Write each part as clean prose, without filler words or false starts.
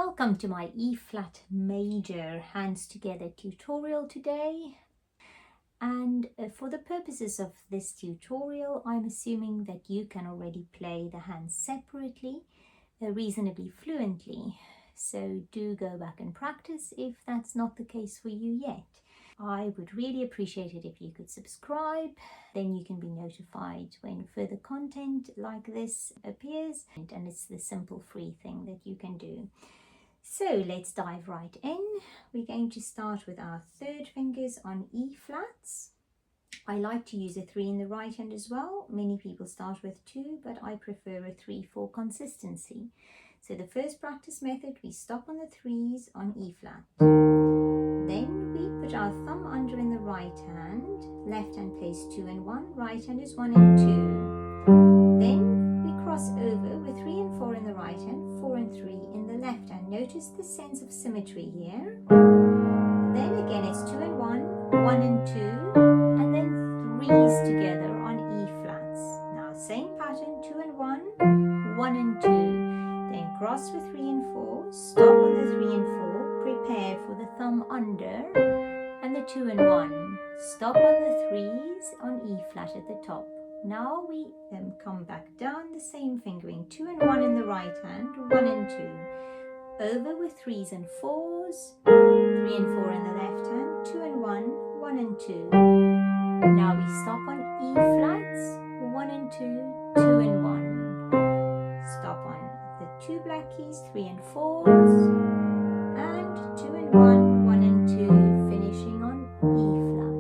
Welcome to my E flat major hands together tutorial today. And for the purposes of this tutorial, I'm assuming that you can already play the hands separately reasonably fluently. So do go back and practice if that's not the case for you yet. I would really appreciate it if you could subscribe, then you can be notified when further content like this appears, and it's the simple free thing that you can do. So let's dive right in. We're going to start with our third fingers on E flats. I like to use a 3 in the right hand as well. Many people start with 2, but I prefer a 3 for consistency. So the first practice method, we stop on the 3s on E flat. Then we put our thumb under in the right hand. Left hand plays 2 and 1, right hand is 1 and 2. Then we cross over with 3 and 4 in the right hand, 4 and 3 in the left hand. Notice the sense of symmetry here. Then again it's 2 and 1, 1 and 2, and then 3s together on E flats. Now same pattern, 2 and 1, 1 and 2. Then cross with 3 and 4, stop on the 3 and 4, prepare for the thumb under and the 2 and 1. Stop on the 3s on E flat at the top. Now we come back down the same fingering, 2 and 1 in the right hand, 1 and 2. Over with 3s and 4s, 3 and 4 in the left hand, 2 and 1, 1 and 2. Now we stop on E flats, 1 and 2, 2 and 1. Stop on the 2 black keys, 3 and 4s, and 2 and 1, 1 and 2, finishing on E flat.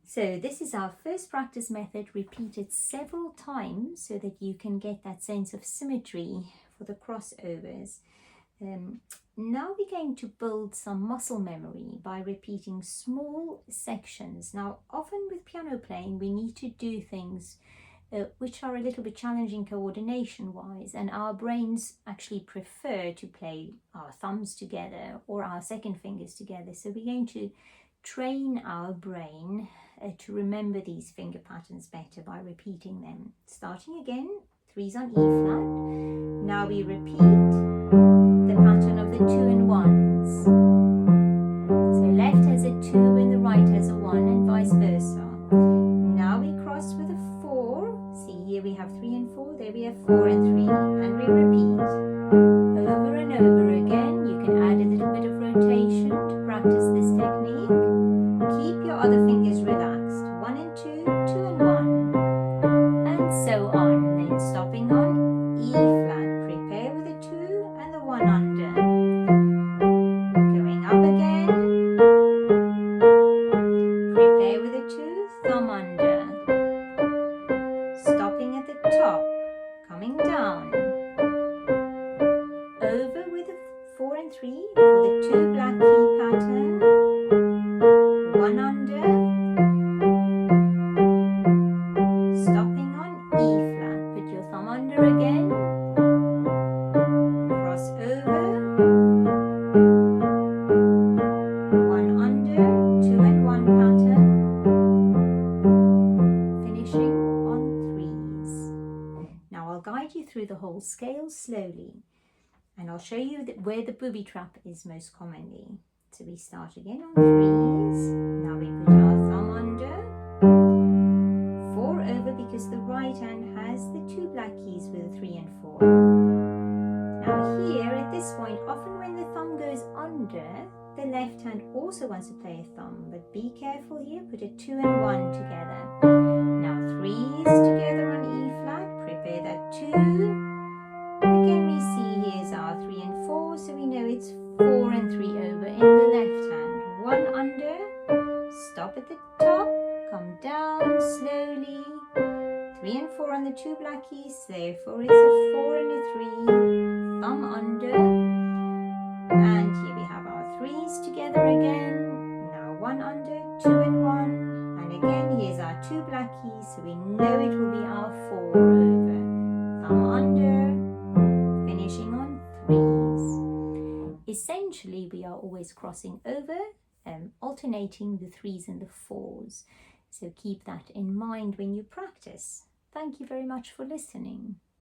So this is our first practice method, repeated several times so that you can get that sense of symmetry for the crossovers. Now we're going to build some muscle memory by repeating small sections. Now often with piano playing we need to do things which are a little bit challenging coordination wise, and our brains actually prefer to play our thumbs together or our second fingers together. So we're going to train our brain to remember these finger patterns better by repeating them. Starting again, 3s on E flat. Now we repeat the pattern of the 2 and 1s. So left has a 2 and the right has a 1, and vice versa. Now we cross with a 4. See, here we have 3 and 4, there we have 4 and 3, and we repeat over and over again. You can add a little bit of rotation to practice this technique. Keep your other fingers relaxed, 1 and 2, 2 and 1, and so on. Then stopping on E flat, prepare with a 2 and the 1 under. Going up again, prepare with a 2, thumb under. Stopping at the top, coming down. Over with a 4 and 3 for the 2 black key pattern. 1 under. Stopping on E flat, put your thumb under again. Cross over. 1 under, 2 and 1 pattern. Finishing on 3s. Now I'll guide you through the whole scale slowly, and I'll show you where the booby trap is most commonly. So we start again on 3s. Now we put our thumb under. 4 over because the right hand has the 2 black keys with a 3 and 4. Now here at this point, often when the thumb goes under, the left hand also wants to play a thumb, but be careful here, put a 2 and 1 together. Now 3s together on E flat, prepare that 2. Again we see here's our 3 and 4, so we know it's 4 and 3 over in the left hand. 1 under, stop at the top, come down slowly. 3 and 4 on the 2 black keys, therefore it's a 4 and a 3, thumb under. And here we have our 3s together again. Now 1 under, 2 and 1. And again, here's our 2 black keys, so we know it will be our 4 over. Thumb under, finishing on 3s. Essentially, we are always crossing over, alternating the 3s and the 4s. So keep that in mind when you practice. Thank you very much for listening.